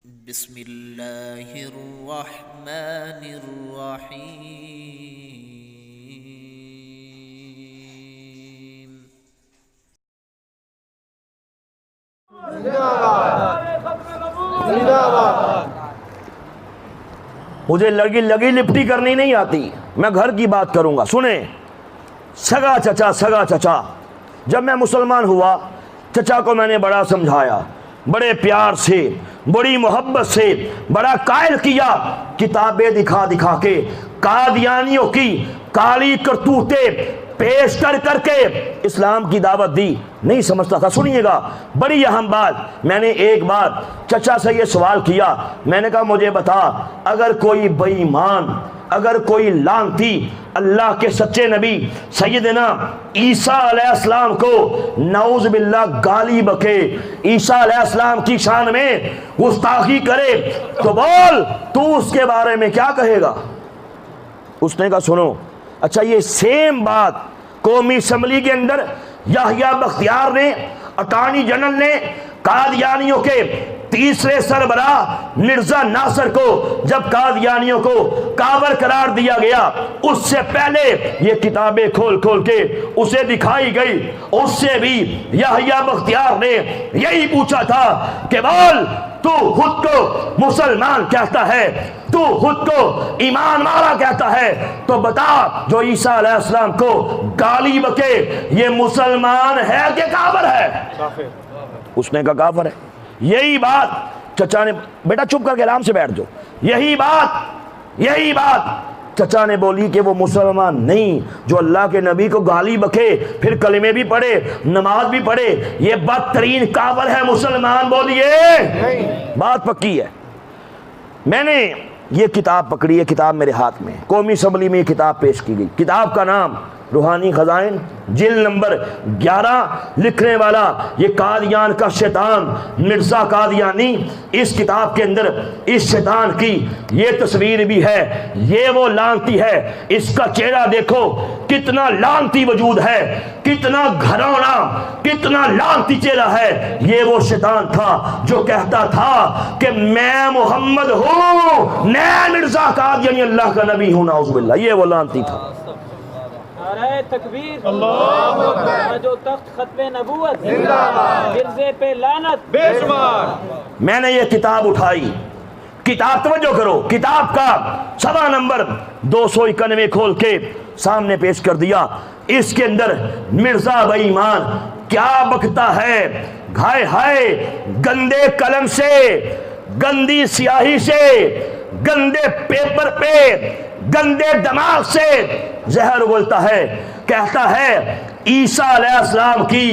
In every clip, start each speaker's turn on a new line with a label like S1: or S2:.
S1: بسم اللہ الرحمن الرحیم۔
S2: مجھے لگی لپٹی کرنی نہیں آتی، میں گھر کی بات کروں گا۔ سنیں، سگا چچا جب میں مسلمان ہوا، چچا کو میں نے بڑا سمجھایا، بڑے پیار سے، بڑی محبت سے، بڑا قائل کیا، کتابیں دکھا کے قادیانیوں کی کالی کرتوتیں پیش کر کے اسلام کی دعوت دی۔ نہیں سمجھتا تھا۔ سنیے گا، بڑی اہم بات۔ میں نے ایک بار چچا سے یہ سوال کیا، میں نے کہا مجھے بتا، اگر کوئی بے ایمان، اگر کوئی لعنتی اللہ کے سچے نبی سیدنا عیسیٰ علیہ السلام کو نعوذ باللہ گالی بکے، عیسیٰ علیہ السلام کی شان میں گستاخی کرے، تو بول تو اس کے بارے میں کیا کہے گا؟ اس نے کہا سنو، اچھا یہ سیم بات قومی اسمبلی کے اندر یحییٰ بختیار نے، اٹارنی جنرل نے، قادیانیوں کے تیسرے سربراہ مرزا ناصر کو جب قادیانیوں کو کافر قرار دیا گیا، اس سے پہلے یہ کتابیں کھول کے اسے دکھائی گئی، اس سے بھی یحییٰ بختیار نے یہی پوچھا تھا کہ بول تو خود کو مسلمان کہتا ہے، تو خود کو ایمان والا کہتا ہے، تو بتا جو عیسیٰ علیہ السلام کو گالی بکے یہ مسلمان ہے کہ کافر ہے؟ اس نے کہا کافر ہے۔ یہی بات چچا نے، بیٹا چپ کر کے آرام سے بیٹھ جاؤ، یہی بات چچا نے بولی کہ وہ مسلمان نہیں جو اللہ کے نبی کو گالی بکے، پھر کلمے بھی پڑھے، نماز بھی پڑھے، یہ بدترین کافر ہے۔ مسلمان بولیے، بات پکی ہے۔ میں نے یہ کتاب پکڑی ہے، کتاب میرے ہاتھ میں، قومی اسمبلی میں یہ کتاب پیش کی گئی۔ کتاب کا نام روحانی خزائن، جلد نمبر 11، لکھنے والا یہ قادیان کا شیطان مرزا قادیانی۔ اس کتاب کے اندر اس شیطان کی یہ تصویر بھی ہے، یہ وہ لعنتی ہے، اس کا چہرہ دیکھو کتنا لعنتی وجود ہے، کتنا گھرونا، کتنا لعنتی چہرہ ہے۔ یہ وہ شیطان تھا جو کہتا تھا کہ میں محمد ہوں، میں مرزا قادیانی اللہ کا نبی ہوں، نعوذ باللہ۔ یہ وہ لعنتی تھا۔
S3: نعرہ تکبیر، اللہ اکبر، جو تخت ختم نبوت، زندہ باد، مرزے پہ لعنت بے شمار۔
S2: میں نے یہ کتاب اٹھائی، کتاب توجہ کرو، کتاب کا صفحہ نمبر 291 کھول کے سامنے پیش کر دیا۔ اس کے اندر مرزا بے ایمان کیا بکتا ہے، گھائے ہائے گندے قلم سے، گندی سیاہی سے، گندے پیپر پہ، گندے دماغ سے زہر اگلتا ہے۔ کہتا ہے عیسیٰ علیہ السلام کی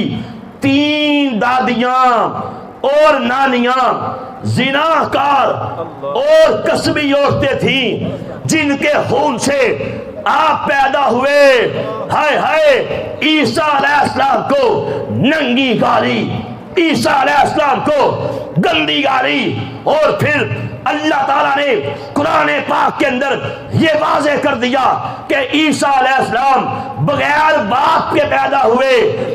S2: 3 دادیاں اور نانیاں زناکار اور کسبی عورتیں تھیں جن کے خون سے آپ پیدا ہوئے۔ ہائے ہائے عیسیٰ علیہ السلام کو ننگی گالی، عیسیٰ علیہ السلام کو گندی گالی، اور پھر اللہ تعالیٰ نے قرآن پاک کے اندر یہ واضح کر دیا کہ عیسیٰ علیہ السلام بغیر باپ کے پیدا ہوئے،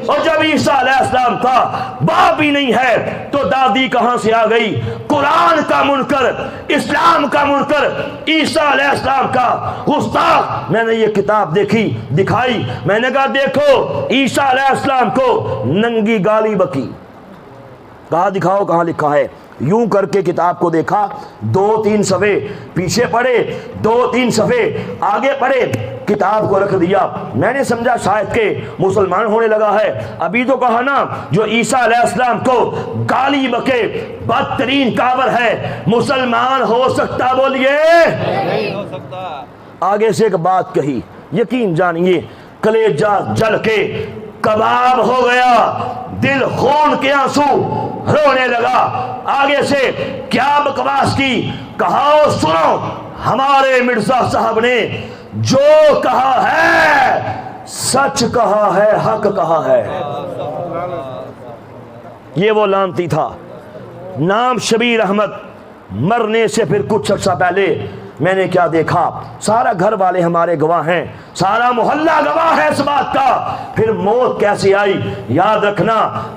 S2: اور جب عیسیٰ علیہ السلام کا باپ ہی نہیں ہے تو دادی کہاں سے آ گئی؟ قرآن کا منکر، اسلام کا منکر، عیسیٰ علیہ السلام کا گستاخ۔ میں نے یہ کتاب دکھائی، میں نے کہا دیکھو عیسیٰ علیہ السلام کو ننگی گالی بکی، کہاں دکھاؤ کہاں لکھا ہے؟ یوں کر کے کتاب کو دیکھا، 2-3 صفحے پیچھے پڑھے، 2-3 صفحے آگے پڑھے، کتاب کو رکھ دیا۔ میں نے سمجھا شاید کہ مسلمان ہونے لگا ہے۔ ابھی تو کہا نا جو عیسیٰ علیہ السلام کو گالی بکے بدترین کافر ہے، مسلمان ہو سکتا؟ بولیے
S3: نہیں ہو سکتا۔
S2: آگے سے ایک بات کہی، یقین جانیے کلیجہ جل کے کباب ہو گیا، دل خون کے آنسو رونے لگا۔ آگے سے کیا بکواس کی، کہا سنو ہمارے مرزا صاحب نے جو کہا ہے سچ کہا ہے، حق کہا ہے۔ یہ وہ لعنتی تھا، نام شبیر احمد۔ مرنے سے پھر کچھ عرصہ پہلے میں نے کیا دیکھا؟ سارا گھر والے ہمارے گواہ ہیں، سارا محلہ گواہ ہے اس بات کا، پھر موت کیسے آئی؟ یاد رکھنا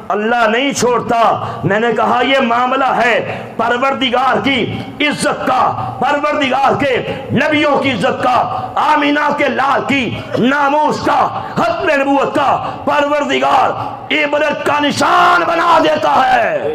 S2: اللہ نہیں چھوڑتا۔ میں نے کہا یہ معاملہ ہے پروردگار کی عزت کا، پروردگار کے نبیوں کی عزت کا، آمینہ کے لال کی ناموس کا، ختم نبوت کا، پروردگار عبرت کا نشان بنا دیتا ہے۔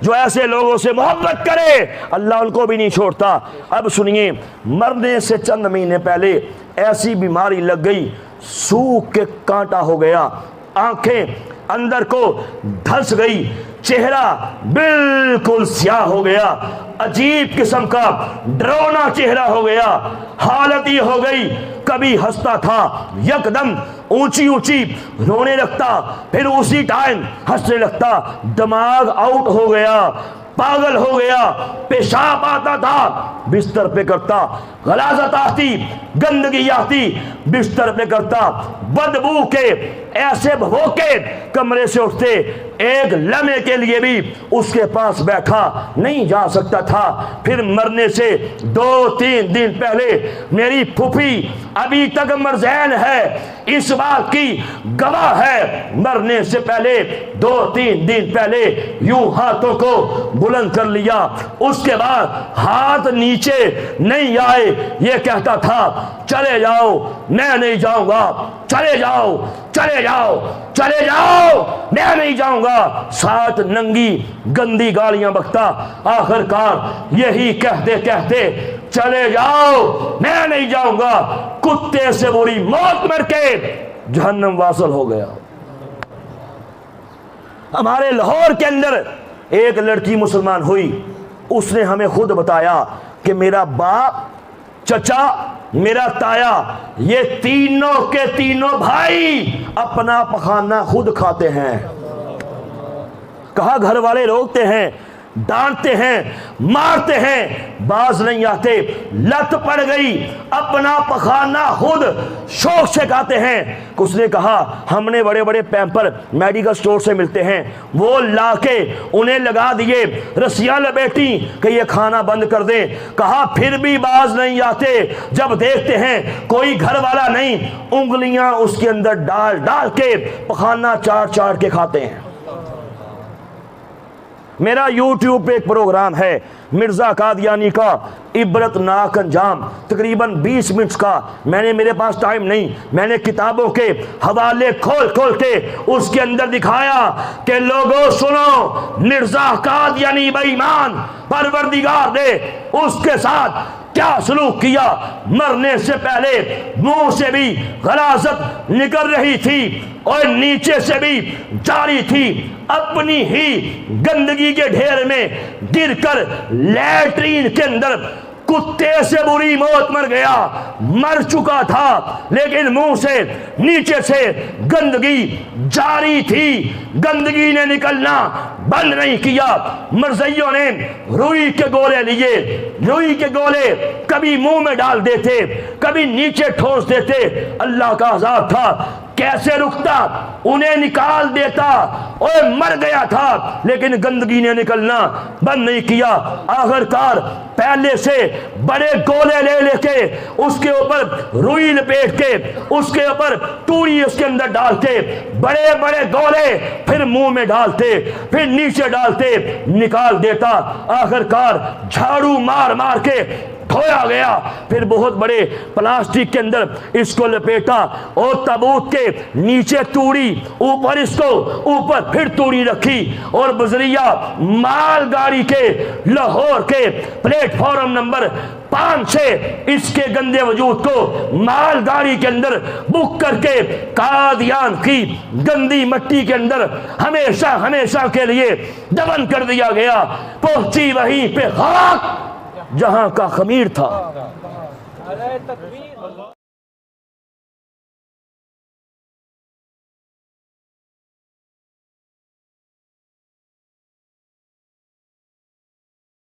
S2: جو ایسے لوگوں سے محبت کرے اللہ ان کو بھی نہیں چھوڑتا۔ اب سنیے، مرنے سے چند مہینے پہلے ایسی بیماری لگ گئی، سوکھ کے کانٹا ہو گیا، آنکھیں اندر کو دھس گئی، چہرہ بالکل سیاہ ہو گیا، عجیب قسم کا ڈرونا چہرہ ہو گیا، حالت یہ ہو گئی کبھی ہنستا تھا یکدم اونچی اونچی رونے لگتا، پھر اسی ٹائم ہنسنے لگتا، دماغ آؤٹ ہو گیا، پاگل ہو گیا، پیشاب آتا تھا بستر پہ کرتا، غلاظت آتی، گندگی آتی بستر پہ کرتا، بدبو کے ایسے بھوکے کمرے سے اٹھتے، ایک لمحے کے لیے بھی اس کے پاس بیٹھا نہیں جا سکتا تھا۔ پھر مرنے سے 2-3 دن پہلے میری پھوپھی ابھی تک مرزین ہے، اس بات کی گواہ ہے، مرنے سے پہلے 2-3 دن پہلے یوں ہاتھوں کو بلند کر لیا، اس کے بعد ہاتھ نیچے نہیں آئے، یہ کہتا تھا چلے جاؤ میں نہیں جاؤں گا، چلے جاؤ چلے جاؤ چلے جاؤ میں نہیں جاؤں گا، ساتھ ننگی گندی گالیاں بکتا، آخر کار یہی کہتے کہتے چلے جاؤ میں نہیں جاؤں گا، کتے سے بری موت مر کے جہنم واصل ہو گیا۔ ہمارے لاہور کے اندر ایک لڑکی مسلمان ہوئی، اس نے ہمیں خود بتایا کہ میرا باپ، چچا، میرا تایا، یہ تینوں کے تینوں بھائی اپنا پخانہ خود کھاتے ہیں۔ کہا گھر والے روکتے ہیں، ڈانٹتے ہیں، مارتے ہیں، باز نہیں آتے، لت پڑ گئی، اپنا پخانہ خود شوق سے کھاتے ہیں۔ اس نے کہا ہم نے بڑے بڑے پیمپر میڈیکل سٹور سے ملتے ہیں، وہ لا کے انہیں لگا دیے، رسیاں لپیٹی کہ یہ کھانا بند کر دیں۔ کہا پھر بھی باز نہیں آتے، جب دیکھتے ہیں کوئی گھر والا نہیں، انگلیاں اس کے اندر ڈال ڈال کے پخانہ چاٹ چاٹ کے کھاتے ہیں۔ میرا یوٹیوب پہ ایک پروگرام ہے مرزا قادیانی کا عبرت ناک انجام، تقریباً 20 منٹ کا، میرے پاس ٹائم نہیں، میں نے کتابوں کے حوالے کھول کھول کے اس کے اندر دکھایا کہ لوگوں سنو، مرزا قادیانی بے ایمان، پروردگار نے اس کے ساتھ کیا سلوک کیا۔ مرنے سے پہلے منہ سے بھی غلاظت نکل رہی تھی اور نیچے سے بھی جاری تھی، اپنی ہی گندگی کے ڈھیر میں گر کر لیٹرین کے اندر کتے سے بری موت مر گیا، مر چکا تھا لیکن منہ سے نیچے سے گندگی جاری تھی، گندگی نے نکلنا بند نہیں کیا۔ مرزائیوں نے روئی کے گولے لیے، روئی کے گولے کبھی منہ میں ڈال دیتے، کبھی نیچے ٹھوس دیتے، اللہ کا عذاب تھا، کیسے رکتا، انہیں نکال دیتا، اور مر گیا تھا لیکن گندگی نے نکلنا بند نہیں کیا۔ آخر کار پہلے سے بڑے گولے لے لے کے اس کے اوپر روئی لپیٹ کے اس کے اوپر توڑی اس کے اندر ڈالتے، بڑے بڑے گولے پھر منہ میں ڈالتے، پھر نیچے ڈالتے، نکال دیتا۔ آخر کار جھاڑو مار مار کے دھویا گیا، پھر بہت بڑے پلاسٹک کے اندر اس کو لپیٹا اور تابوت کے نیچے توڑی، اوپر اس کو اوپر پھر توڑی رکھی، اور بذریعہ مال گاڑی کے لاہور کے پلیٹ فارم نمبر 5 سے اس کے گندے وجود کو مال گاڑی کے اندر بک کر کے قادیان کی گندی مٹی کے اندر ہمیشہ ہمیشہ کے لیے دفن کر دیا گیا۔ پہنچی وہیں پہ خاک جہاں کا خمیر تھا۔